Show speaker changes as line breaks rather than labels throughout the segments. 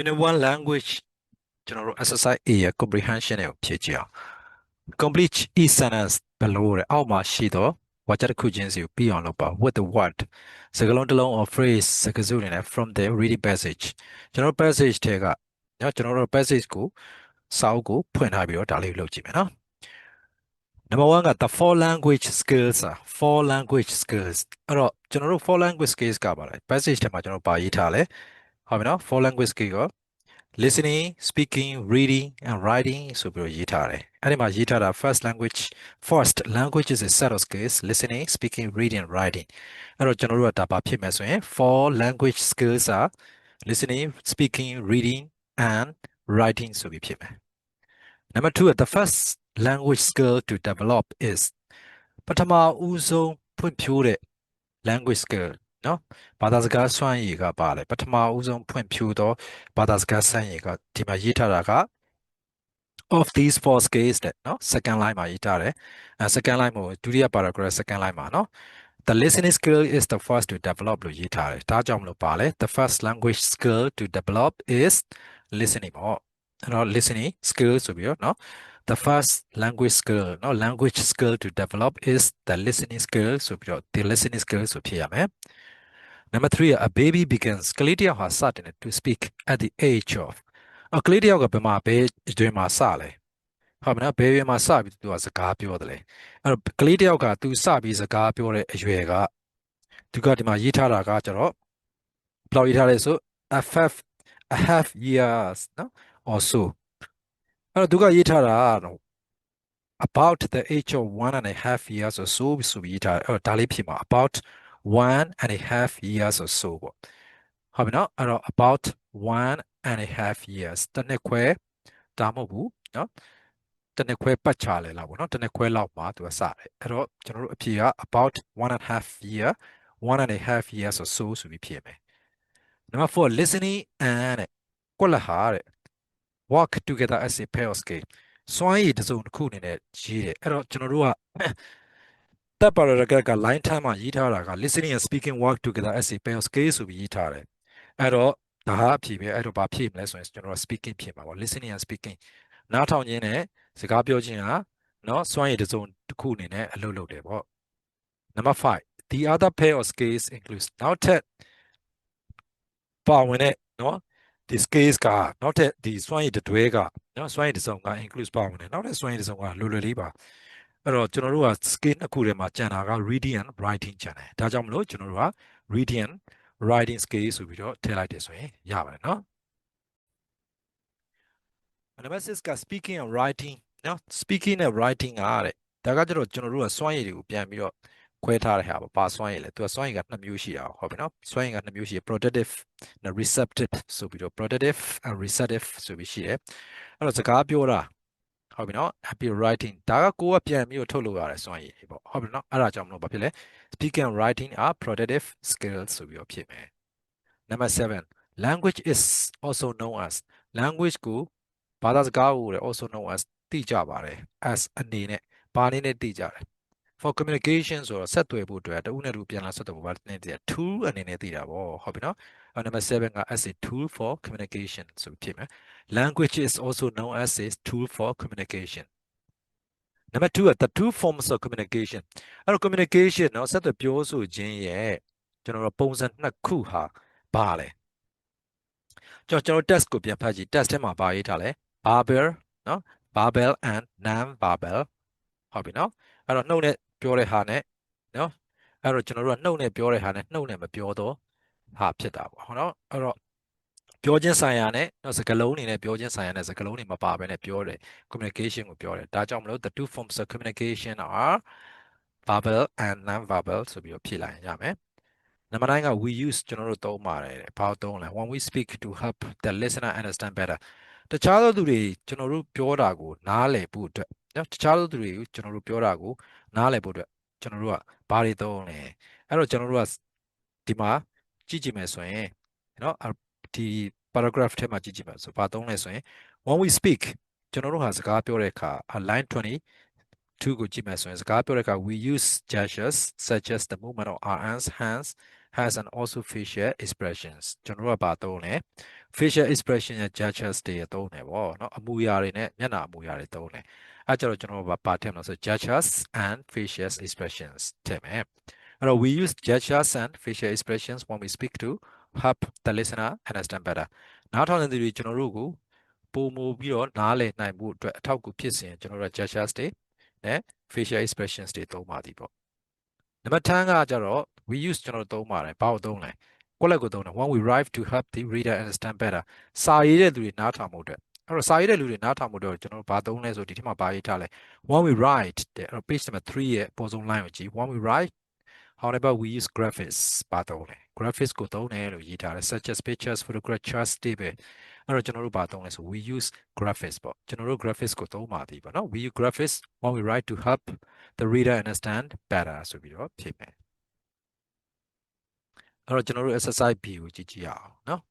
Unit 1 language ကျွန်တော်တို့ exercise A ရဲ့ comprehension ကိုဖြည့်ကြည့်အောင် complete each sentence ဘယ်လိုလဲအောက်မှာရှိတော့ဝါကျတစ်ခုချင်းစီကိုပြီးအောင်လုပ်ပါ with the word စကားလုံးတစ်လုံး or phrase စကားစုအနေနဲ့ from the reading passage ကျွန်တော်တို့ passage ထဲကကျွန်တော်တို့ passage ကိုစာအုပ်ကိုဖွင့်ထားပြီးတော့ဒါလေးကိုလုပ်ကြည့်မယ်နော် Number 1က the four language skills four language skills အဲ့တော့ကျွန်တော်တို့ four language skills ကပါလဲ passage ထဲမှာကျွန်တော်ပါရေးထားလဲဟုတ်ပြီနော် four language skills ကို listening, speaking, reading, and writing ဆိုပြီးတော့ရေးထားတယ်။အဲ့ဒီမှာရေးထားတာ first language is a set of skills listening, speaking, reading, and writing အဲ့တော့ကျွန်တော်တို့ကဒါပါဖြစ်မယ်ဆိုရင် four language skills are listening, speaking, reading, and writing ဆိုပြီးဖြစ်မယ်။ Number 2 the first language skill to develop is ပထမဦးဆုံးဖွံ့ဖြိုးတဲ့ language skill နော်ဘာသာစကားစွမ်းရည်ကပါလေပထမဦးဆုံးဖွံ့ဖြိုးသောဘာသာစကားစွမ်းရည်ကဒီမှာရေးထားတာက of these four skills တဲ့နော် second line မှာရေးထားတယ်second line မို့ဒုတိယ paragraph second line မှာနော် the listening skill is the first to develop လို့ရေးထားတယ်ဒါကြောင့်မလို့ပါလေ the first language skill to develop is listening ပေါ့အဲ့တော့ listening skill ဆိုပြီးတော့နော် the first language skill နော် language skill to develop is the listening skill ဆိုပြီးတော့ the listening skill ဆိုဖြစ်ရမယ် Number 3 a baby begins ကလေးတစ်ယောက်ဟာစတင်တယ် to speak at the age of ကလေးတစ်ယောက်ကဘယ်မှာဘယ်အတွင်းမှာစလဲဟုတ်ပြီနော်ဘယ်ရွယ်မှာစပြီးသူကစကားပြောတယ်လေအဲ့တော့ကလေးတစ်ယောက်ကသူစပြီးစကားပြောတဲ့အရွယ်ကသူကဒီမှာရေးထားတာကကျတော့ဘယ်လောက်ရေးထားလဲဆို a half years နော် or so အဲ့တော့သူကရေးထားတာကတော့ about the age of 1.5 years or so ဆိုပြီးရေးထားတယ်အဲ့တော့ဒါလေးဖြစ်မှာ about 1.5 years or so ပေါ့ဟုတ်ပြီနော်အဲ့တော့ about 1.5 years တစ်နှစ်ခွဲဒါမဟုတ်ဘူးနော်တစ်နှစ်ခွဲပတ်ချလဲလောက်ပေါ့နော်တစ်နှစ်ခွဲလောက်မှာသူကစတယ်အဲ့တော့ကျွန်တော်တို့အဖြေက about 1.5 year 1.5 years or so ဆိုပြီးဖြစ်မယ် Number 4 listening and ကွက်လဟာတဲ့ work together as a pair of scale စွမ်းရည်တစ်စုံတစ်ခုအနေနဲ့ရေးတယ်အဲ့တော့ကျွန်တော်တို့ကတပ်ပါရက line ထမ်းမှာရေးထားတာက listening and speaking work together as a pair of scale ဆိုပြီးရေးထားတယ်အဲ့တော့ဒါဟာအဖြေပဲအဲ့တော့ဘာဖြေမလဲဆိုရင်ကျွန်တော်တို့ speaking ဖြေမှာပေါ့ listening and speaking နားထောင်ခြင်းနဲ့စကားပြောခြင်းဟာเนาะစွမ်းရည်တစ်စုံတစ်ခုအနေနဲ့အလုပ်လုပ်တယ်ပေါ့ Number 5 the other pair of scales includes နောက်ထပ်ပါဝင်တဲ့เนาะဒီ scales ကနောက်ထပ်ဒီစွမ်းရည်တစ်တွဲကเนาะစွမ်းရည်တစ်စုံက includes ပါဝင်တယ်နောက်ထပ်စွမ်းရည်တစ်စုံကလွယ်လွယ်လေးပါအဲ့တော့ကျွန်တော်တို့က scale နှစ်ခုထဲမှာကျန်တာက reading and writing ကျန်တယ်ဒါကြောင့်မလို့ကျွန်တော်တို့က reading and writing scale ဆိုပြီးတော့ထည့်လိုက်တယ်ဆိုရင်ရပါတယ်เนาะ Number 6က speaking and writing เนาะ speaking and writing ကတဲ့ဒါကကျတော့ကျွန်တော်တို့ကစွမ်းရည်တွေကိုပြန်ပြီးတော့ခွဲထားတဲ့ဟာပါစွမ်းရည်လေသူကစွမ်းရည်ကနှစ်မျိုးရှိတာဟုတ်ပြီเนาะစွမ်းရည်ကနှစ်မျိုးရှိတယ် productive နဲ့ receptive ဆိုပြီးတော့ productive and receptive ဆိုပြီးရှိတယ်အဲ့တော့စကားပြောတာဟုတ်ပြီเนาะ happy writing ဒါကကိုကပြန်ပြီးတော့ထုတ်လို့ရတယ်စွမ်းရည်ပေါ့ဟုတ်ပြီเนาะအဲ့ဒါကြောင့်မလို့ဘာဖြစ်လဲ speaking and writing are productive skills ဆိုပြီးတော့ဖြစ်မယ် Number 7 language is also known as language ကိုဘာသာစကားကိုလည်း also known as သိကြပါတယ် as အနေနဲ့ဘာအနေနဲ့သိကြတယ် for communication ဆိုတော့ဆက်သွယ်ဖို့အတွက်တဦးနဲ့တဦးပြန်လာဆက်သွယ်ဖို့ဘာနဲ့သိရ tool အနေနဲ့သိတာပေါ့ဟုတ်ပြီနော် number 7က as a tool for communication ဆိုဖြစ်မယ် language is also known as a tool for communication Number 2 the two forms of communication အဲ့တော့ communication เนาะဆက်သွယ်ပြောဆိုခြင်းရဲ့ကျွန်တော်တို့ပုံစံနှစ်ခုဟာဘာလဲကျွန်တော် test ကိုပြန်ဖတ်ကြည့် test ထဲမှာပါရေးထားလဲ verbal เนาะ verbal and non verbal ဟုတ်ပြီเนาะအဲ့တော့နှုတ်နဲ့ပြောတဲ့ဟာနဲ့เนาะအဲ့တော့ကျွန်တော်တို့ကနှုတ်နဲ့ပြောတဲ့ဟာနဲ့နှုတ်နဲ့မပြောတော့ဟာဖြစ်တာပေါ့ဟုတ်เนาะအဲ့တော့ပြောခြင်းဆိုင်ရာနဲ့เนาะစကားလုံးအနေနဲ့ပြောခြင်းဆိုင်ရာနဲ့စကားလုံးတွေမပါဘဲနဲ့ပြောတယ် communication ကိုပြောတယ်ဒါကြောင့်မလို့ the two forms of communication are verbal and non verbal ဆိုပြီးတော့ဖြေလိုက်ရမယ်Number 9က we use ကျွန်တော်တို့သုံးပါတယ်ဘာသုံးလဲ when we speak to help the listener understand better တခြားသောသူတွေကျွန်တော်တို့ပြောတာကိုနားလည်ဖို့အတွက်နော်တခြားသောသူတွေကိုကျွန်တော်တို့ပြောတာကိုနားလည်ဖို့အတွက်ကျွန်တော်တို့ကဘာတွေသုံးလဲအဲ့တော့ကျွန်တော်တို့ကဒီမှာကြည့်ကြည့်မယ်ဆိုရင်နော်ဒီ paragraph ထဲမှာကြည့်ကြည့်မယ်ဆိုဘာသုံးလဲဆိုရင် when we speak ကျွန်တော်တို့ဟာစကားပြောတဲ့အခါ line 20 2ကိုကြည့်မယ်ဆိုရင်စကားပြောတဲ့အခါ we use gestures such as the movement of our hands and also facial expressions ကျွန်တော်တို့ကဘာသုံးလဲ facial expression ရဲ့ gestures တွေသုံးတယ်ပေါ့เนาะအမူအရာတွေနဲ့မျက်နှာအမူအရာတွေသုံးတယ်အဲကြတော့ကျွန်တော်တို့ဘာထည့်မလို့ဆို gestures and facial expressions ထည့်မယ်အဲ့တော့ we use gestures and facial expressions when we speak to help the listener understand better နားထောင်တဲ့သူတွေကျွန်တော်တို့ကိုပုံမူပြီးတော့နားလည်နိုင်မှုအတွက်အထောက်အကူဖြစ်စေရင်ကျွန်တော်တို့ gestures တွေနဲ့ facial expressions တွေသုံးပါသည်ပေါ့နံပါတ်10ကကြတော့ we use ကျွန်တော်တို့သုံးပါတယ်ဘာကိုသုံးလဲကိုလက်ကိုသုံးတယ် when we write to help the reader understand better စာရေးတဲ့လူတွေနားထောင်မှုအတွက်အဲ့တော့စာရေးတဲ့လူတွေနားထောင်မှုအတွက်ကျွန်တော်တို့ဘာသုံးလဲဆိုဒီထက်မှာဘာရေးထားလဲ when we write တဲ့အဲ့တော့ page number 3ရဲ့အပေါ်ဆုံး line ကိုကြည့် when we write however we use graphics ဘာသုံးလဲ graphics ကိုသုံးတယ်လို့ရေးထားတယ် such as pictures photographs charts table အဲ့တော့ကျွန်တော်တို့ဘာသုံးလဲဆို we use graphics ပေါ့ကျွန်တော်တို့ graphics ကိုသုံးပါသည်ပေါ့နော် we use graphics when we write to help the reader understand better ဆိုပြီးတော့ဖြည့်မယ်အဲ့တော့ကျွန်တော်တို့ exercise B ကိုကြည့်ကြည့်ရအောင်နော်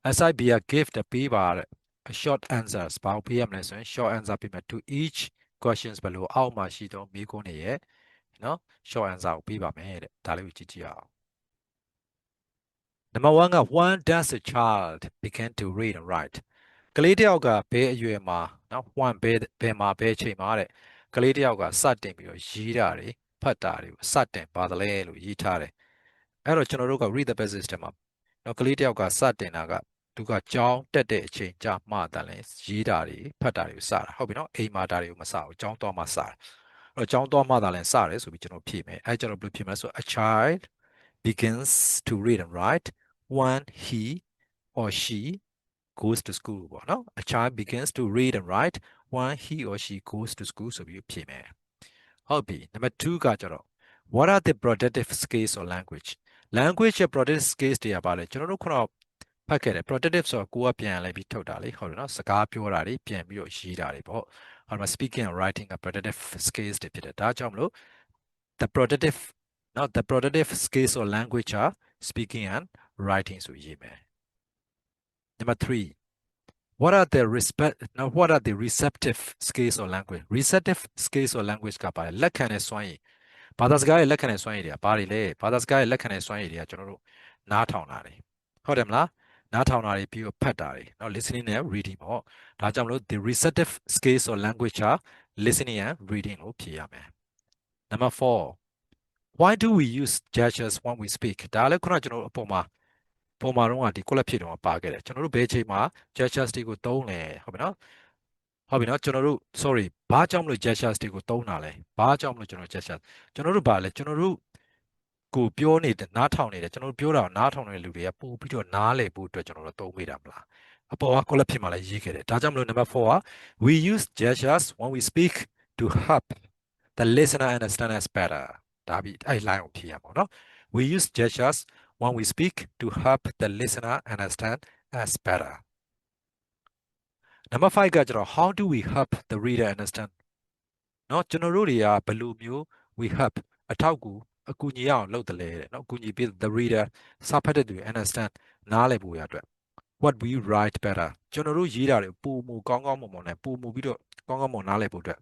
exercise B က give တပေးပါတဲ့ a short answers ဘာကိုပေးရမလဲဆိုရင် short answer ပေးမယ် to each questions ဘယ်လိုအောက်မှာရှိသောမေးခွန်းတွေရဲ့နော် short answer ကိုပေးပါမယ်တဲ့ဒါလေးကိုကြည့်ကြည့်ရအောင် Number 1က when does a child begin to read and write ကလေးတစ်ယောက်ကဘယ်အရွယ်မှာနော် when ဘယ်မှာဘယ်ချိန်မှာတဲ့ကလေးတစ်ယောက်ကစတင်ပြီးတော့ရေးတာတွေဖတ်တာတွေကိုစတင်ပါတယ်လဲလို့ရေးထားတယ်အဲ့တော့ကျွန်တော်တို့က read the passage ထဲမှာနော်ကလေးတစ်ယောက်ကစတင်တာကသူကကြောင်းတက်တဲ့အချိန်ကြာမှတန်လဲရေးတာတွေဖတ်တာတွေကိုစတာဟုတ်ပြီနော်အိမ်မှာဒါတွေကိုမစဘူးကြောင်းတော့မှစတာအဲ့တော့ကြောင်းတော့မှတန်လဲစတယ်ဆိုပြီးကျွန်တော်ဖြည့်မယ်အဲ့ကျတော့ဘယ်လိုဖြည့်မလဲဆို a child begins to read and write when he or she goes to school ပေါ့နော် a child begins to read and write when he or she goes to school ဆိုပြီးဖြည့်မယ်ဟုတ်ပြီ number 2ကကျတော့ what are the productive skills or language ရဲ့ productive skills တွေကပါလဲကျွန်တော်တို့ခုနကဖတ်ခဲ့တယ် productive ဆိုတော့ကိုကပြန်လိုက်ပြီးထုတ်တာလေဟုတ်တယ်နော်စကားပြောတာတွေပြန်ပြီးတော့ရေးတာတွေပေါ့ဟောမှာ speaking and writing က productive skills တွေဖြစ်တယ်ဒါကြောင့်မလို့ the productive skills or language are speaking and writing ဆိုရေးမယ် number 3 what are the receptive skills or language receptive skills or language ကပါလဲလက်ခံတဲ့စွမ်းရည်ဘာသာစကားရဲ့လက်ခံတဲ့စွမ်းရည်တွေကဘာတွေလဲဘာသာစကားရဲ့လက်ခံတဲ့စွမ်းရည်တွေကကျွန်တော်တို့နားထောင်တာတွေဟုတ်တယ်မလားနားထောင်တာတွေပြီးတော့ဖတ်တာတွေเนาะ listening နဲ့ reading ပေါ့ဒါကြောင့်မလို့ the receptive skills or language are listening and reading လို့ဖြေရမယ် number 4 why do we use gestures when we speak ဒါလည်းခုနကကျွန်တော်အပေါ်မှာတော့ဒီ collab ဖြည့်တော့ပါခဲ့တယ်ကျွန်တော်တို့ဘယ်ချိန်မှာ gestures တွေကိုသုံးလဲဟုတ်ပြီနော်ဟုတ်ပြီနော်ကျွန်တော်တို့ sorry ဘာကြောင့်မလို့ gestures တွေကိုသုံးတာလဲဘာကြောင့်မလို့ကျွန်တော် gestures ကျွန်တော်တို့ဘာလဲကျွန်တော်တို့ကိုပြောနေတဲ့နားထောင်နေတယ်ကျွန်တော်တို့ပြောတာနားထောင်နေတဲ့လူတွေကပို့ပြီးတော့နားလည်ဖို့အတွက်ကျွန်တော်တို့သုံးမိတာမလားအပေါ်က collab ဖြစ်မှာလည်းရေးခဲ့တယ်ဒါကြောင့်မလို့ number 4က we use gestures when we speak to help the listener understand us better ဒါပြီးအဲ့ line ကိုဖြည့်ရမှာเนาะ we use gestures when we speak to help the listener understand us better number 5ကကျတော့ how do we help the reader understand เนาะကျွန်တော်တို့တွေကဘယ်လိုမျိုး we help အထောက်အကူညီရအောင်လုပ်တယ်လေတဲ့เนาะအကူညီပေး the reader စာဖတ်တဲ့သူ understand နားလည်ဖို့ရအတွက် what we write better ကျွန်တော်တို့ရေးတာတွေပုံမူကောင်းကောင်းမွန်မွန်နဲ့ပုံမူပြီးတော့ကောင်းကောင်းမွန်နားလည်ဖို့အတွက်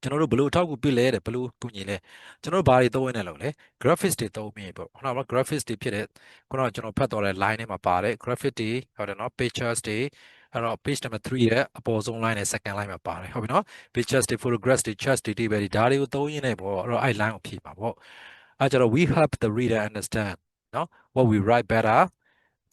ကျွန်တော်တို့ဘယ်လိုအထောက်အကူပေးလဲတဲ့ဘယ်လိုကူညီလဲကျွန်တော်တို့ဘာတွေသုံးနေလဲလို့လဲ graphics တွေသုံးပြီးပေါ့ဟုတ်လား graphics တွေဖြစ်တဲ့ခုနကကျွန်တော်ဖတ်တော့တဲ့ line ထဲမှာပါတယ် graphic တွေဟုတ်တယ်နော် pictures တွေအဲ့တော့ page number 3ရဲ့အပေါ်ဆုံး line နဲ့ second line မှာပါတယ်ဟုတ်ပြီနော် pictures တွေ photographs တွေ charts တွေ table တွေဒါတွေကိုသုံးရင်းနဲ့ပေါ့အဲ့တော့အဲ့ line ကိုဖြည့်ပါပေါ့အဲ့ကျတော့ we help the reader understand နော် what we write better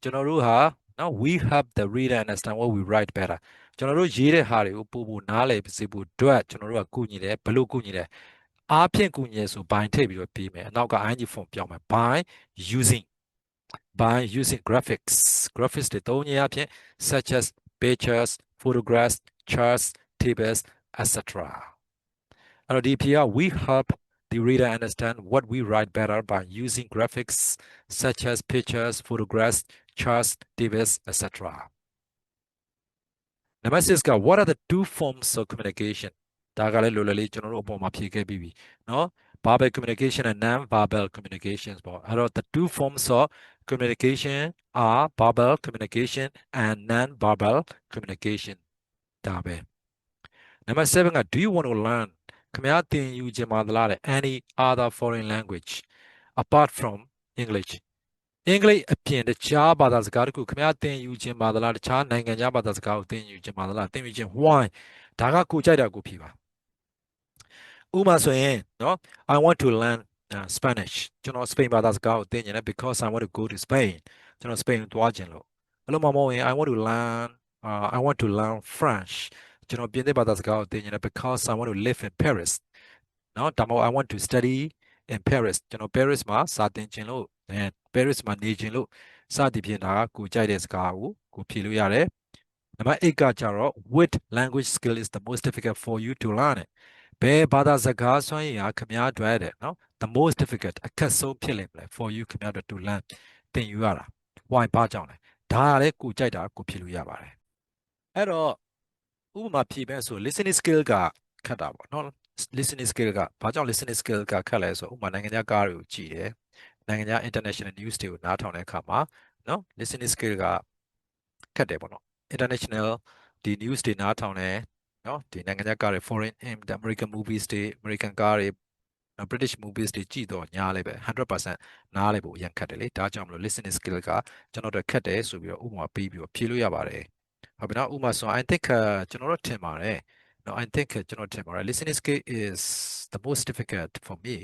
ကျွန်တော်တို့ဟာနော် we help the reader understand what we write better ကျွန်တော်တို့ရေးတဲ့ဟာတွေကိုပို့ဖို့နားလည်စေဖို့အတွက်ကျွန်တော်တို့ကကူညီတယ်ဘယ်လိုကူညီလဲအားဖြင့်ကူညီရဆို by ထည့်ပြီးတော့ပြီးမယ်အနောက်က ing form ပြောင်းမယ် by using graphics တွေသုံးရအဖြစ် such as pictures photographs charts tables etc အဲ့တော့ဒီဖြေက we help the reader understand what we write better by using graphics such as pictures photographs charts tables etc Number 6က what are the two forms of communication ဒါကလည်းလိုလိုလေးကျွန်တော်တို့အပေါ်မှာဖြေခဲ့ပြီးပြီเนาะ verbal communication and non-verbal communications ပေါ့အဲ့တော့ the two forms of communication are verbal communication and non-verbal communication ဒါပဲ Number 7က do you want to learn ခင်ဗျားသင်ယူချင်ပါသလားတဲ့ any other foreign language apart from English အင်္ဂလိပ်အပြင်တခြားဘာသာစကားတစ်ခုခင်ဗျားသင်ယူချင်ပါသလားတခြားနိုင်ငံခြားဘာသာစကားကိုသင်ယူချင်ပါသလားသင်ယူချင် why ဒါကကိုကြိုက်တာကိုဖြေပါဥပမာဆိုရင်နော် I want to learn Spanish ကျွန်တော်စပိန်ဘာသာစကားကိုသင်ချင်တယ် because I want to go to Spain ကျွန်တော်စပိန်ကိုသွားချင်လို့အဲ့လိုမှမဟုတ်ရင် I want to learn French ကျွန်တော်ပြင်သစ်ဘာသာစကားကိုသင်ချင်တယ် because I want to live in Paris နော်ဒါမှမဟုတ် I want to study in Paris ကျွန်တော် Paris မှာစာသင်ချင်လို့Paris မှာနေချင်လို့စသည်ဖြင့်ဒါကကိုကြိုက်တဲ့စကားကိုဖြေလို့ရတယ်နံပါတ်8ကကြတော့ which language skill is the most difficult for you to learn ဘယ်ဘာသာစကားစွမ်းရည်ဟာခင်ဗျားအတွက်တဲ့နော် the most difficult အခက်ဆုံးဖြစ်လိမ့်မလဲ for you ခင်ဗျားတို့ to learn သင်ယူရတာ why ဘာကြောင့်လဲဒါကလည်းကိုကြိုက်တာကိုဖြေလို့ရပါတယ်အဲ့တော့ဥပမာဖြေမယ်ဆို listening skill ကခက်တာပေါ့နော် listening skill ကဘာကြောင့် listening skill ကခက်လဲဆိုဥပမာနိုင်ငံခြားကားတွေကိုကြည့်တယ်နိုင်ငံခြား international news တွေကိုနားထောင်တဲ့အခါမှာနော် listening skill ကခက်တယ်ပေါ့နော် international ဒီ news တွေနားထောင်တယ်နော်ဒီနိုင်ငံခြားကားတွေ foreign American movies တွေ American ကားတွေ British movies တွေကြည့်တော့ညားလေးပဲ100%နားလေးဖို့အရင်ခက်တယ်လေဒါကြောင့်မလို့ listening skill ကကျွန်တော်တို့ခက်တယ်ဆိုပြီးတော့ဥပမာပေးပြီးတော့ဖြေလို့ရပါတယ်ဟုတ်ပြီနော်ဥပမာဆို I think ကျွန်တော်တို့ထင်ပါတယ် no I think ကျွန်တော်ထင်ပါတယ် listening skill is the most difficult for me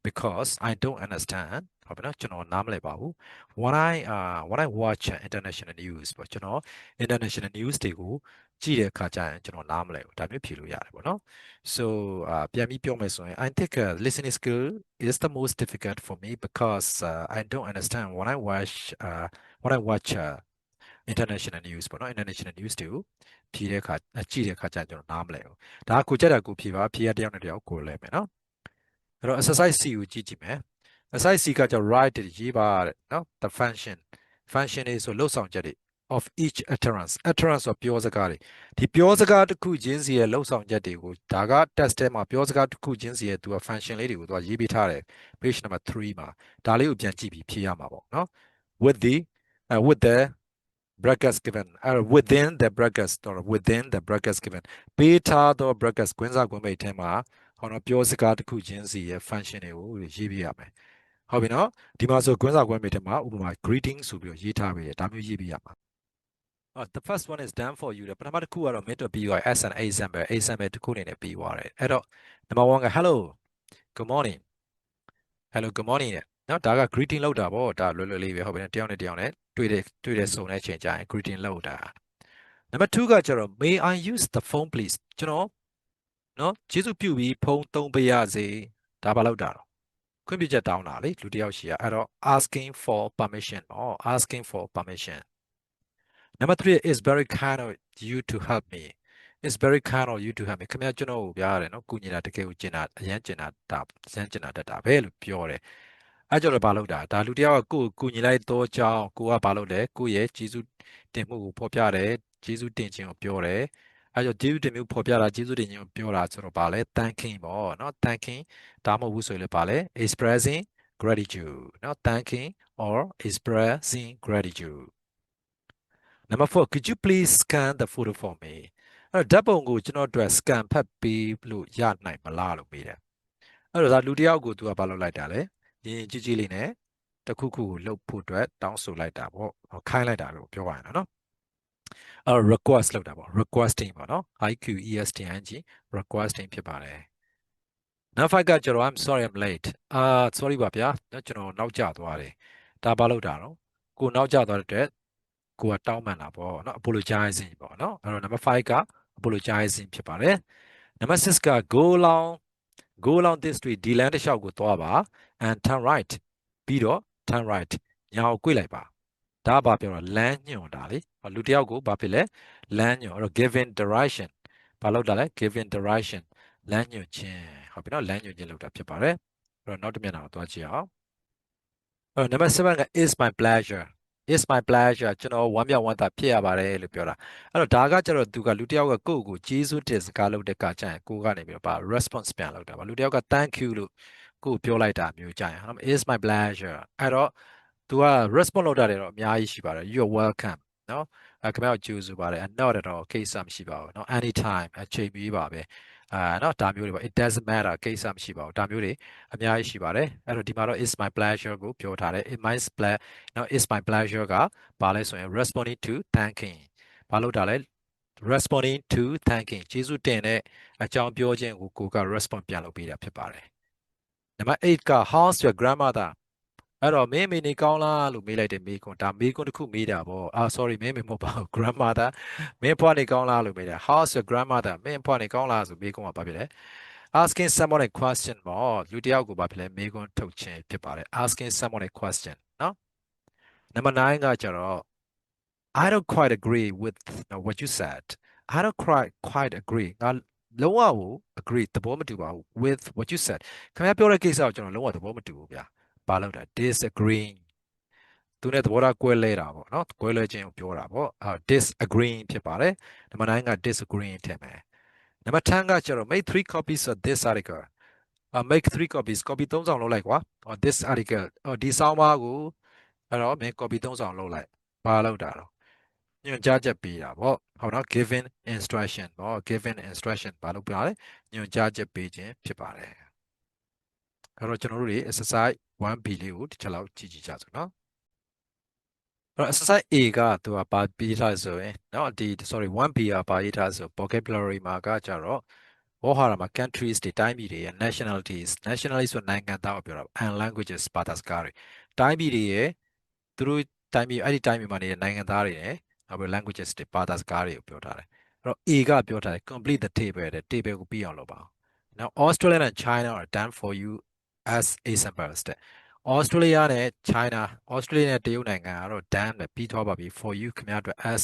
because I don't understand ဟုတ်ပြီနော်ကျွန်တော်နားမလည်ပါဘူး when I watch international news ပေါ့ကျွန်တော် international news တွေကိုကြည့်တဲ့အခါကျရင်ကျွန်တော်နားမလည်ဘူးဒါမျိုးဖြေလို့ရတယ်ပေါ့နော် so ပြန်ပြီးပြောမယ်ဆိုရင် I think listening skill is the most difficult for me because I don't understand when I watch international news ပေါ့နော် international news တွေကိုဖြေတဲ့အခါကြည့်တဲ့အခါကျရင်ကျွန်တော်နားမလဲဘူးဒါကကိုကြက်တာကိုဖြေပါဖြေရတယောက်နဲ့တယောက်ကိုလဲမယ်နော်အဲ့တော့ exercise C ကိုကြည့်ကြည့်မယ် exercise C ကကြောင့် write ရေးပါတဲ့နော် the function တွေဆိုလှုပ်ဆောင်ချက်တွေ of each utterance ဆိုပြောစကားတွေဒီပြောစကားတစ်ခုချင်းစီရဲ့လှုပ်ဆောင်ချက်တွေကိုဒါက test ထဲမှာပြောစကားတစ်ခုချင်းစီရဲ့သူက function လေးတွေကိုသူကရေးပေးထားတယ် page number 3မှာဒါလေးကိုပြန်ကြည့်ပြီးဖြေရမှာပေါ့နော် with the brackets given within the brackets or within the brackets given ပေးထားသော brackets ကွင်းစားကွင်းမိတ်ထဲမှာဟောတော့ပြောစကားတစ်ခုချင်းစီရဲ့ function တွေကိုရေးပြရမယ်ဟုတ်ပြီနော်ဒီမှာဆိုကွင်းစားကွင်းမိတ်ထဲမှာဥပမာ greeting ဆိုပြီးတော့ရေးထားပေးတယ်ဒါမျိုးရေးပြရမှာthe first one is done for you ပထမတစ်ခုကတော့မင်းတို့ပြီးသွား as an example တစ်ခုအနေနဲ့ပြီးသွားတယ်အဲ့တော့ number 1က hello good morning တဲ့နော်ဒါက greeting လောက်တာပေါ့ဒါလွယ်လွယ်လေးပဲဟုတ်ပြီတယောက်နဲ့တယောက်နဲ့တွေ့တဲ့စုံတဲ့ချိန်ကျရင် greeting လောက်တာ number 2ကကျတော့ may I use the phone please ကျွန်တော်နော်ကျေးဇူးပြုပြီးဖုန်းသုံးပေးရစေဒါဘာလောက်တာတော့ခွင့်ပြုချက်တောင်းတာလေလူတယောက်ရှိရအဲ့တော့ asking for permission asking for permission number 3 is very kind of you to help me it's very kind of you to help me ခင်ဗျားကျွန်တော်ကိုပြရတယ်နော်ကုညီတာတကယ်ကိုကျင်တာအရန်ကျင်တာတတ်တာပဲလို့ပြောတယ်အဲ့ကြောင့်လည်းဘာလုပ်တာဒါလူတယောက်ကကိုယ်ကူညီလိုက်တော့ကြောင်းကိုကဘာလုပ်လဲကိုယ့်ရဲ့ကျေးဇူးတင်မှုကိုဖော်ပြတယ်ကျေးဇူးတင်ခြင်းကိုပြောတယ်အဲ့ကြောင့်ကျေးဇူးတင်မှုဖော်ပြတာကျေးဇူးတင်ခြင်းကိုပြောတာဆိုတော့ဘာလဲ thanking ပေါ့နော် thanking ဒါမှမဟုတ်ဘူးဆိုရင်လည်းဘာလဲ expressing gratitude နော် thanking or expressing gratitude number 4 could you please scan the photo for me အဲ့တော့ဓာတ်ပုံကိုကျွန်တော်တို့ scan ဖတ်ပေးလို့ရနိုင်မလားလို့မေးတယ်အဲ့တော့ဒါလူတယောက်ကိုသူကဘာလုပ်လိုက်တာလဲရင်ကြီးကြီးလေးနဲ့တခုခုကိုလှုပ်ဖို့အတွက်တောင်းဆိုလိုက်တာပေါ့ခိုင်းလိုက်တာလို့ပြောပါရနော်အဲ့ request လုပ်တာပေါ့ requesting ပေါ့နော် IQESTING requesting ဖြစ်ပါတယ်နောက်5ကကျတော့ I'm sorry I'm late sorry ပါဗျာကျွန်တော်နောက်ကျသွားတယ်ဒါဘာလုပ်တာနော်ကိုနောက်ကျသွားတဲ့အတွက်ကိုကတောင်းပန်တာပေါ့နော် apologizing ပေါ့နော်အဲ့တော့ number 5က apologizing ဖြစ်ပါတယ် number 6က go along this street ဒီလမ်းတစ်လျှောက်ကိုသွားပါ and turn right ပြီးတော့ turn right ညာကိုကွေ့လိုက်ပါဒါကဘာပြောတာလမ်းညွှန်တာလေလူတယောက်ကိုဘာဖြစ်လဲလမ်းညွှန်အဲ့တော့ given direction ဘာလုပ်တာလဲ given direction လမ်းညွှန်ခြင်းဟုတ်ပြီနော်လမ်းညွှန်ခြင်းလုပ်တာဖြစ်ပါတယ်အဲ့တော့နောက်တစ်မျက်နှာကိုသွားကြည့်အောင်အဲ့တော့ number 7က is my pleasure ကျွန်တော်ဝမ်းမြောက်ဝမ်းသာဖြစ်ရပါတယ်လို့ပြောတာအဲ့တော့ဒါကကျတော့သူကလူတယောက်ကကိုယ့်ကိုကျေးဇူးတင်စကားလုပ်တဲ့ကကြာရင်ကိုကနေပြီးတော့ပါ response ပြန်လုပ်တာပါလူတယောက်က thank you လို့ကိုပြောလိုက်တာမျိုးကြာရင် is my pleasure အဲ့တော့သူက response လုပ်တာတွေတော့အများကြီးရှိပါတယ် you're welcome နော်ခင်ဗျားကိုကြိုဆိုပါတယ် not at all ကိစ္စမရှိပါဘူးနော် anytime အချိန်မီပါပဲ နော်ဒါမျိုးတွေပေါ့ it doesn't matter ကိစ္စမရှိပါဘူးဒါမျိုးတွေအများကြီးရှိပါတယ်အဲ့တော့ဒီမှာတော့ is my pleasure ကိုပြောထားတယ် it my pleasure နော် is my pleasure ကဘာလဲဆိုရင် responding to thanking ဘာလို့တာလဲ responding to thanking ကျေးဇူးတင်တဲ့အကြောင်းပြောခြင်းကိုက respond ပြန်လုပ်ပေးတာဖြစ်ပါတယ်နံပါတ်8က how's your grandmother အဲ့တော့မင်းမေနေကောင်းလားလို့မေးလိုက်တယ်မေးခွန်းဒါမေးခွန်းတစ်ခုမေးတာပေါ့sorry မင်းမေမဟုတ်ပါဘူး grandmother မင်းဖွားနေကောင်းလားလို့မေးတယ် how's your grandmother မင်းဖွားနေကောင်းလားဆိုမေးခွန်းကဘာဖြစ်လဲ asking someone a question ပေါ့လူတစ်ယောက်ကိုဘာဖြစ်လဲမေးခွန်းထုတ်ခြင်းဖြစ်ပါတယ် asking someone a question နော်နံပါတ်9ကကျတော့ I don't quite agree with what you said I don't quite agree ငါလုံးဝကို agree သဘောမတူပါဘူး with what you said ခင်ဗျားပြောတဲ့ကိစ္စကိုကျွန်တော်လုံးဝသဘောမတူဘူးဗျာဘာလို့လဲ disagreeing သူနဲ့သဘောထားကွဲလဲတာပေါ့နော်ကွဲလဲခြင်းကိုပြောတာပေါ့disagreeing ဖြစ်ပါတယ်နံပါတ်9က disagreeing ထည့်မယ်နံပါတ်10ကကျတော့ make 3 copies of this article make 3 copies copy 3ဆောင်လုပ်လိုက်ကွာ this article ဒီဆောင်းပါးကိုအဲ့တော့မင်း copy 3ဆောင်လုပ်လိုက်ဘာလုပ်တာတော့ညွှန်ကြားချက်ပေးတာပေါ့ဟုတ်နော် given instruction ပေါ့ given instruction ဘာလုပ်ပြလဲညွှန်ကြားချက်ပေးခြင်းဖြစ်ပါတယ်အဲ့တော့ကျွန်တော်တို့တွေ exercise 1B လေးကိုတစ်ချက်လောက်ကြည့်ကြည့်ကြစို့နော်အဲ့တော့ exercise A ကသူကပါပေးထားဆိုရင်เนาะဒီ sorry 1B ကပါရေးထားဆို vocabulary မှာကကြတော့ဝေါ်ဟာရမှာ countries တွေတိုင်းပြည်တွေရဲ့ nationalities ဆိုနိုင်ငံသားကိုပြောတာ and languages ဘာသာစကားတွေတိုင်းပြည်တွေရဲ့သူတို့တိုင်းပြည်အဲ့ဒီတိုင်းပြည်မှာနေတဲ့နိုင်ငံသားတွေနဲ့နောက်ပြီး languages တွေဘာသာစကားတွေကိုပြောထားတယ်အဲ့တော့ A ကပြောထားတယ် complete the table တဲ့ table ကိုပြီးအောင်လုပ်ပါအောင် now Australia and China are done for you as examples တဲ့ Australia နဲ့ China Australia နဲ့တရုတ်နိုင်ငံကတော့ done ပဲပြီးသွားပါပြီ for you ခင်ဗျားအတွက် as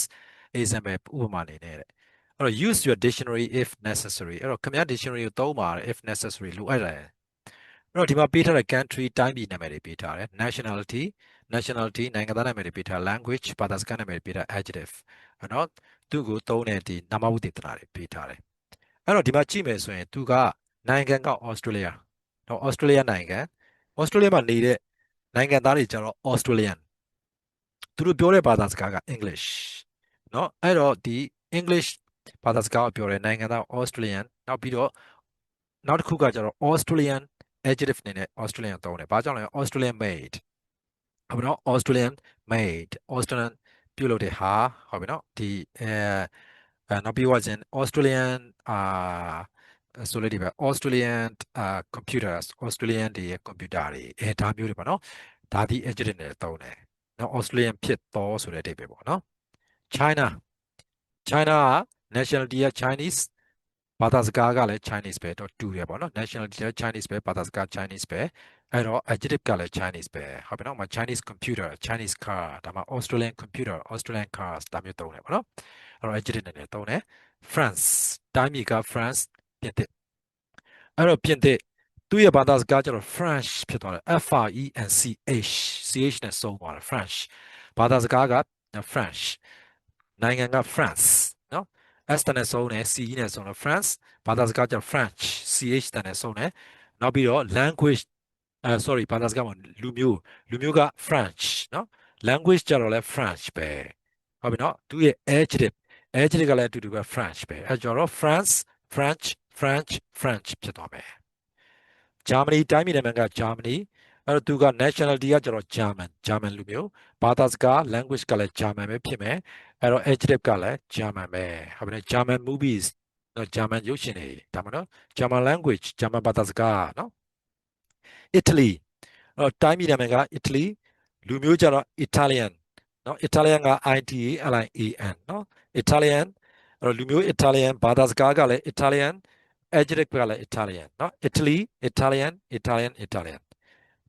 example ဥပမာအနေနဲ့တဲ့အဲ့တော့ use your dictionary if necessary အဲ့တော့ခင်ဗျား dictionary ကိုသုံးပါတယ် if necessary လိုအပ်တယ်အဲ့တော့ဒီမှာပေးထားတဲ့ country တိုင်းပြည်နာမည်တွေပေးထားတယ် nationality နိုင်ငံသားနာမည်တွေပေးထား language ဘာသာစကားနာမည်တွေပေးထား adjective အဲ့တော့သူ့ကိုသုံးတဲ့ဒီနာမဝတ္တနာတွေပေးထားတယ်အဲ့တော့ဒီမှာကြည့်မယ်ဆိုရင်သူကနိုင်ငံက Australia တော့ Australia နိုင်ငံ Australia မှာနေတဲ့နိုင်ငံသားတွေကျတော့ Australian သူတို့ပြောတဲ့ဘာသာစကားက English เนาะအဲ့တော့ဒီ English ဘာသာစကားကိုပြောတဲ့နိုင်ငံသား Australian နောက်ပြီးတော့နောက်တစ်ခုကကျတော့ Australian adjective အနေနဲ့ Australian သုံးတယ်ဘာကြောင့်လဲ Australian made ဟုတ်ပြီနော် Australian made Australian ပြုလုပ်တဲ့ဟာဟုတ်ပြီနော်ဒီနောက်ပြီးတော့ကျင် Australian ဆိုလေဒီပဲ Australian computers Australian တွေရဲ့ computer တွေဒါမျိုးတွေပေါ့နော်ဒါဒီ adjective နဲ့သုံးတယ်နော် Australian ဖြစ်တော်ဆိုတဲ့အဓိပ္ပာယ်ပေါ့နော် China က nationality က Chinese ဘာသာစကားကလည်း Chinese ပဲတော့တူတယ်ပေါ့နော် nationality က Chinese ပဲဘာသာစကား Chinese ပဲအဲ့တော့ adjective ကလည်း Chinese ပဲဟုတ်ပြီနော်မှာ Chinese computer Chinese car ဒါမှ Australian computer Australian cars ဒါမျိုးသုံးတယ်ပေါ့နော်အဲ့တော့ adjective နဲ့သုံးတယ် France တိုင်းပြည်က France ပြင်သစ်အဲ့တော့ပြင်သစ်သူ့ရဲ့ဘာသာစကားကျတော့ French ဖြစ်သွားတယ် FRENCH နဲ့စုံသွားတယ် French ဘာသာစကားက French နိုင်ငံက France နော် S တနဲ့စုံတယ် CE နဲ့စုံတယ် France ဘာသာစကားကျတော့ French CH တနဲ့စုံတယ်နောက်ပြီးတော့ language sorry ဘာသာစကားမှာလူမျိုးက French နော် language ကျတော့လဲ French ပဲဟုတ်ပြီနော်သူရဲ့ adjective ကလည်းအတူတူပဲ French ပဲအဲကြောင့် France French ဖြစ်သွားမယ် Germany တိုင်းပြည်နာမည်က Germany အဲ့တော့သူက nationality ကကျတော့ German လူမျိုးဘာသာစကား language ကလည်း German ပဲဖြစ်မယ်အဲ့တော့ adjective ကလည်း German ပဲဟုတ်ပြီနော် German movies နော် German ရုပ်ရှင်တွေဒါမှမဟုတ် German language German ဘာသာစကားနော် Italy အဲ့တော့တိုင်းပြည်နာမည်က Italy လူမျိုးကျတော့ Italian နော် Italian က ITALIAN နော် Italian အဲ့တော့လူမျိုး Italian ဘာသာစကားကလည်း Italian adjective ကလည်း Italian เนาะ Italy Italian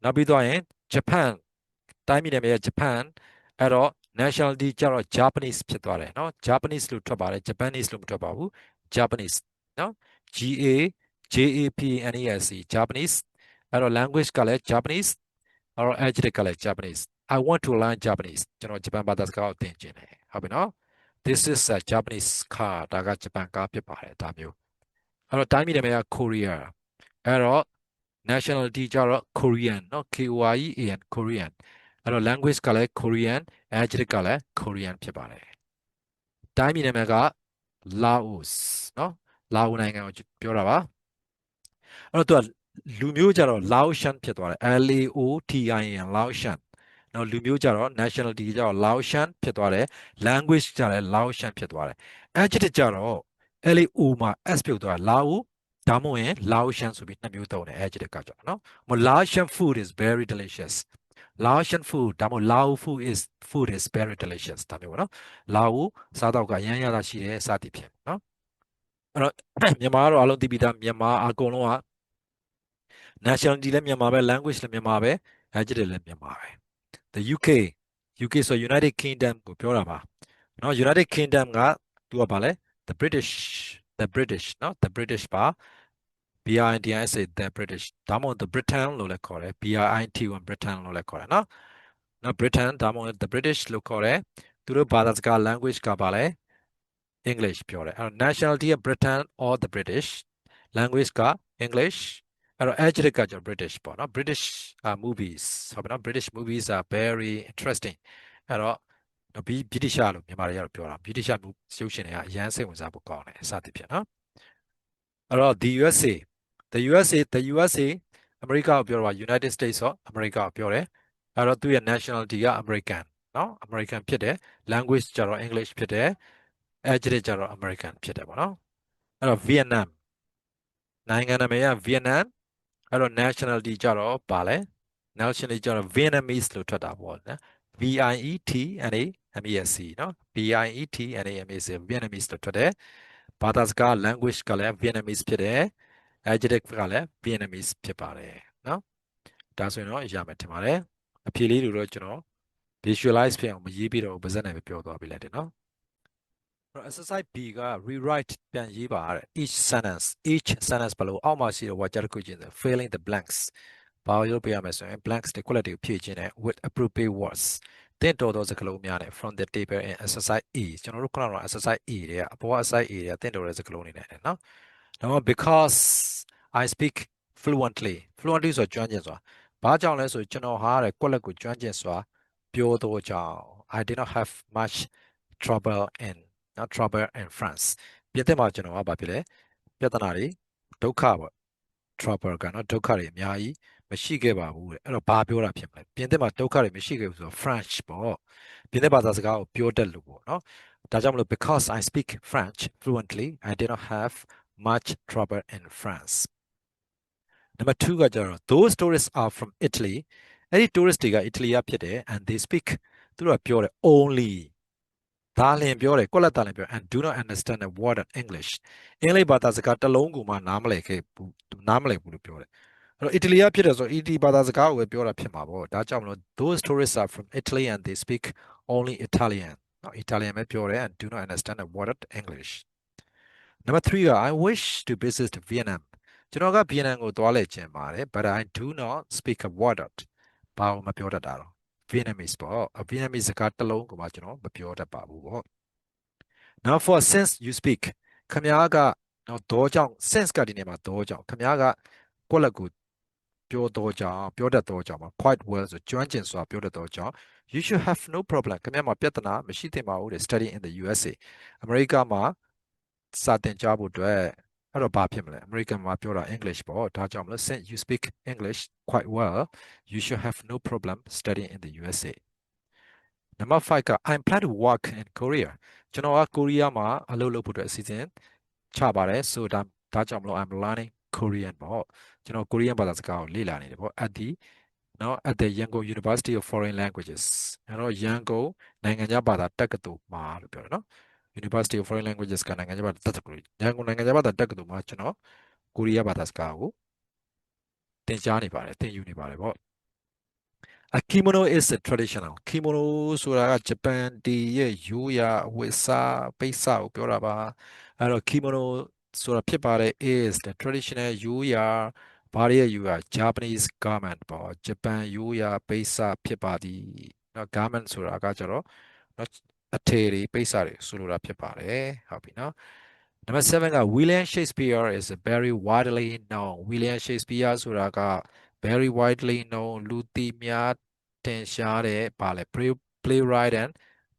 နောက်ပြီးတော့ရင် Japan တိုင်းပြည်နာမည်က Japan အဲ့တော့ nationality ကျတော့ Japanese ဖြစ်သွားတယ်เนาะ Japanese လို့ထွက်ပါတယ် Japanese လို့မထွက်ပါဘူး Japanese เนาะ JAPANESE Japanese အဲ့တော့ language ကလည်း Japanese အဲ့တော့ adjective ကလည်း Japanese I want to learn Japanese ကျွန်တော်ဂျပန်ဘာသာစကားကိုသင်ချင်တယ်ဟုတ်ပြီเนาะ This is a Japanese car ဒါကဂျပန်ကားဖြစ်ပါတယ်ဒါမျိုးအဲ့တော့တိုင်းပြည်နာမည်က Korea အဲ့တော့ nationality ကျတော့ Korean เนาะ KOREAN Korean အဲ့တော့ language ကလည်း Korean adjective ကလည်း Korean ဖြစ်ပါတယ်တိုင်းပြည်နာမည်က Laos เนาะ လာအိုနိုင်ငံကိုပြောတာပါအဲ့တော့သူကလူမျိုးကြတော့ Laotian ဖြစ်သွားတယ် LAOTIN Laotian နော်လူမျိုးကြတော့ nationality ကြတော့ Laotian ဖြစ်သွားတယ် language ကြတယ် Laotian ဖြစ်သွားတယ် adjective ကြတော့ LAO မှာ S ပြုတ်သွားလာအိုဒါမှမဟုတ်ရင် Laotian ဆိုပြီးနှစ်မျိုးသုံးတယ် adjective ကကြတော့နော် Laotian food is very delicious Laotian food ဒါမှမဟုတ် Lao food is very delicious ဒါမျိုးပေါ့နော်လာအိုစားတော့ကအရမ်းရတာရှိတယ်စသည်ဖြင့်နော်အဲ့တော့မြန်မာကတော့အလုံးသိပြီးသားမြန်မာအကုန်လုံးက nationality လည်းမြန်မာပဲ language လည်းမြန်မာပဲ adjective လည်းမြန်မာပဲ the UK ဆို United Kingdom ကိုပြောတာပါနော် United Kingdom ကသူကဘာလဲ the British နော် the British ပါ BRITIS the British ဒါမှမဟုတ် the Britain လို့လည်းခေါ်တယ် BRIT1 Britain လို့လည်းခေါ်တယ်နော်နော် Britain ဒါမှမဟုတ် the British လို့ခေါ်တယ်သူတို့ဘာသာစကား language ကဘာလဲ English ပြောတယ်အဲ့တော့ nationality က Britain or the British language က English အဲ့တော့ adjective ကကျွန်တော် British ပေါ့နော် British movies ဟုတ်ပါနော် British movies are very interesting အဲ့တော့ဗြိတိရှလို့မြန်မာတွေကတော့ပြောတာဗြိတိရှရုပ်ရှင်တွေကအရန်စိတ်ဝင်စားဖို့ကောင်းတယ်စသဖြင့်နော်အဲ့တော့ the USA အမေရိကကိုပြောတော့ United States of America ကိုပြောတယ်အဲ့တော့သူရဲ့ nationality က American နော် American ဖြစ်တယ် language ကျတော့ English ဖြစ်တယ် adjective ကျတော့ American ဖြစ်တယ်ပေါ့နော်အဲ့တော့ Vietnam နိုင်ငံနာမည်က Vietnam အဲ့တော့ nationality ကျတော့ပါလဲ nationality ကျတော့ Vietnamese လို့ထွက်တာပေါ့နော် VIETNAMESC နော် VIETNAMESC Vietnamese လို့ထွက်တယ်ဘာသာစကား language ကလည်း Vietnamese ဖြစ်တယ် adjective ကလည်း Vietnamese ဖြစ်ပါတယ်နော်ဒါဆိုရင်တော့ရမယ်ထင်ပါတယ်အဖြေလေးတွေတော့ကျွန်တော် visualize ဖြစ်အောင်မရေးပြီးတော့ပါဇက်နဲ့ပဲပြောသွားပြီလေနော်exercise B က rewrite ပြန်ရေးပါတဲ့ each sentence ဘလို့အောက်မှာရှိတဲ့ဝါကျတစ်ခုချင်း filling the blanks ဘာလို့လုပ်ပေးရမလဲဆိုရင် blanks တွေ quality ကိုဖြည့်ခြင်းနဲ့ with appropriate words တင့်တော်သောစကားလုံးများနဲ့ from the table in exercise E ကျွန်တော်တို့ခုနကတော့ exercise E တွေကအပေါ် exercise E တွေကတင့်တော်တဲ့စကားလုံးတွေနဲ့နော်ဒါမှ because I speak fluently ဆိုကျွမ်းကျင်စွာဘာကြောင့်လဲဆိုကျွန်တော်ဟာတဲ့ကွက်လက်ကိုကျွမ်းကျင်စွာပြောတော့ကြောင့် I did not have much trouble in France ပြင်သစ်မှာကျွန်တော်ကဘာဖြစ်လဲပြဿနာတွေဒုက္ခပေါ့ trouble ကနော်ဒုက္ခတွေအများကြီးမရှိခဲ့ပါဘူးတဲ့အဲ့တော့ဘာပြောတာဖြစ်မလဲပြင်သစ်မှာဒုက္ခတွေမရှိခဲ့ဘူးဆိုတော့ French ပေါ့ပြင်သစ်ဘာသာစကားကိုပြောတတ်လို့ပေါ့နော်ဒါကြောင့်မလို့ because I speak French fluently I did not have much trouble in France Number 2ကကျတော့ those tourists are from Italy အဲ့ဒီ tourist တွေက Italy ကဖြစ်တယ် and they speak သူတို့ကပြောတယ် only ဒါလင်ပြောတယ်ကွက်လက်တာလင်ပြော and do not understand a word of English အင်္ဂလိပ်ဘာသာစကားတစ်လုံးကိုမှနားမလည်ခဲ့ဘူးနားမလည်ဘူးလို့ပြောတယ်အဲ့တော့ Italy ကဖြစ်တယ်ဆို Italy ဘာသာစကားကိုပဲပြောတာဖြစ်မှာပေါ့ဒါကြောင့်မလို့ those tourists are from Italy and they speak only Italian နော် Italian ပဲပြောတယ် and do not understand a word of English Number 3က I wish to visit Vietnam ကျွန်တော်က Vietnam ကိုသွားလည်ချင်ပါတယ် but I do not speak a word of ဘာမှမပြောတတ်တာတော့ Vietnamese ပေါ့ Vietnamese စကားတစ်လုံးကိုမှကျွန်တော်မပြောတတ်ပါဘူးပေါ့ Now for since you speak ခမားကတော့တော့ကြောင့် since ကဒီနေမှာတော့ကြောင့်ခမားကကိုယ့်လက်ကိုပြောတော့ကြောင့်ပြောတတ်တော့ကြောင့် quite well ဆိုကျွမ်းကျင်စွာပြောတတ်တော့ကြောင့် you should have no problem ခမားမှာပြဿနာမရှိသင့်ပါဘူးတဲ့ study in the USA အမေရိကမှာစာသင်ကြားဖို့အတွက်အဲ့တော့ဘာဖြစ်မလဲ American မှာပြောတာ English ပေါ့ဒါကြောင့်မလို့ since you speak English quite well you should have no problem studying in the USA Number 5က I'm plan to work in Korea ကျွန်တော်ကကိုရီးယားမှာအလုပ်လုပ်ဖို့အတွက်အစီအစဉ်ချပါတယ်ဆိုဒါကြောင့်မလို့ I'm learning Korean ပေါ့ကျွန်တော်ကိုရီးယားဘာသာစကားကိုလေ့လာနေတယ်ပေါ့ at the Yangon University of Foreign Languages အဲ့တော့ရန်ကုန်နိုင်ငံခြားဘာသာတက္ကသိုလ်မှာလို့ပြောတယ်နော် University of Foreign Languages ကနိုင်ငံခြားဘာသာတက္ကသိုလ်ရန်ကုန်နိုင်ငံခြားဘာသာတက္ကသိုလ်မှာကျွန်တော်ကိုရီးယားဘာသာစကားကိုသင်ကြားနေပါတယ်သင်ယူနေပါတယ်ပေါ့A kimono is a traditional kimono ဆိုတာကဂျပန်တီရဲ့ရိုးရာအဝတ်အစားပိတ်စကိုပြောတာပါအဲ့တော့ kimono ဆိုတာဖြစ်ပါတယ် is the traditional ရိုးရာဘာရဲ့ရိုးရာ Japanese garment ပေါ့ဂျပန်ရိုးရာပိတ်စဖြစ်ပါသည်เนาะ garment ဆိုတာကကျတော့เนาะအထည်တွေပိတ်စတွေဆိုလိုတာဖြစ်ပါတယ်ဟုတ်ပြီเนาะ Number 7က William Shakespeare is very widely known William Shakespeare ဆိုတာက very widely known လူသိများထင်ရှားတဲ့ဘာလဲ playwright and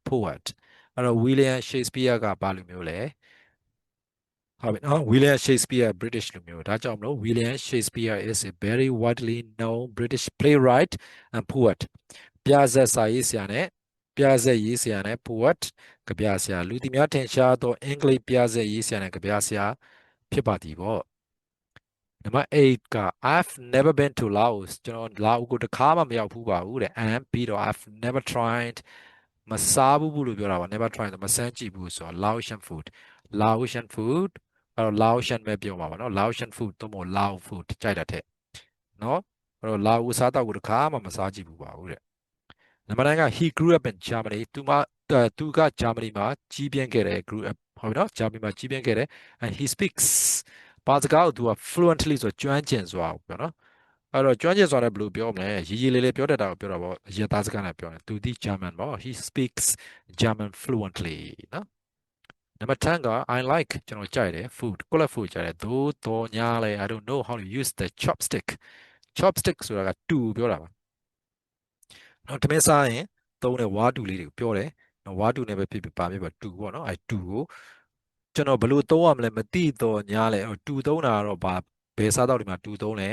poet အဲ့တော့ William Shakespeare ကဘာလိုမျိုးလဲ ဟုတ်ပြီနော် William Shakespeare British လူမျိုးဒါကြောင့်မလို့ William Shakespeare is a very widely known British playwright and poet ပြဇာတ်စာရေးဆရာနဲ့ပြဇာတ်ရေးဆရာနဲ့ poet ကဗျာဆရာလူသိများထင်ရှားသောအင်္ဂလိပ်ပြဇာတ်ရေးဆရာနဲ့ကဗျာဆရာဖြစ်ပါသည်ပေါ့နံပါတ်8က I've never been to Laos ကျွန်တော်လာအိုကိုတစ်ခါမှမရောက်ဘူးပါဘူးတဲ့ and ပြီးတော့ I've never tried မစားဘူးလို့ပြောတာပါ never tried မစမ်းကြည့်ဘူးဆိုတော့ Laotian food အဲ့တော့ Laotian ပဲပြောမှာပါနော် Laotian food သို့မဟုတ် Lao food ကြိုက်တာတဲ့နော်အဲ့တော့ လာအိုစားတောက်ကိုတစ်ခါမှမစားကြည့်ဘူးပါဘူးတဲ့နံပါတ်9က he grew up in Germany သူကဂျာမနီမှာကြီးပြင်းခဲ့တယ် grew up ဟုတ်ပြီနော်ဂျာမနီမှာကြီးပြင်းခဲ့တယ် and he speaks ဘာစကားကိုသူက fluently ဆိုကျွမ်းကျင်စွာပြောနော်အဲ့တော့ကျွမ်းကျင်စွာနဲ့ဘယ်လိုပြောမလဲရေးရေးလေးလေးပြောတတ်တာကိုပြောတာပေါ့အရသားစကားနဲ့ပြောတယ်သူဒီ German ပေါ့ he speaks German fluently နော်နံပါတ်10က I like ကျွန်တော်ကြိုက်တယ် food ကိုယ့်လက် food ကြိုက်တယ်သို့တော်ညာလဲ I don't know how to use the chopstick ဆိုတာကတူပြောတာပါနော်တမင်စားရင်သုံးတဲ့ဝါတူလေးတွေကိုပြောတယ်နော်ဝါတူနဲ့ပဲဖြစ်ဖြစ်ပါဖြစ်ပါတူပေါ့နော်အဲတူကိုကျွန်တော်ဘယ်လိုသုံးရမလဲမသိတော့ညာလဲတူသုံးတာကတော့ဘာဘယ်စားတော့ဒီမှာတူသုံးလဲ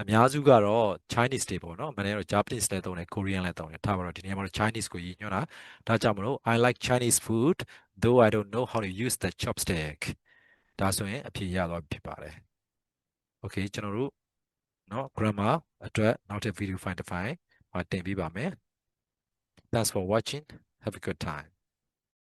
အများစုကတော့ Chinese တွေပေါ့နော်မနေ့တော့ Japanese လည်းသုံးတယ် Korean လည်းသုံးတယ်ထားပါတော့ဒီနေ့မှာတော့ Chinese ကိုရည်ညွှန်းတာဒါကြောင့်မလို့ I like Chinese food though I don't know how to use the chopstick ဒါဆိုရင်အဖြေရတော့ဖြစ်ပါတယ် Okay ကျွန်တော်တို့နော် grammar အတွက်နောက်ထပ် video file တစ်ဖိုင်တင်ပေးပါမယ် Thanks for watching. Have a good time.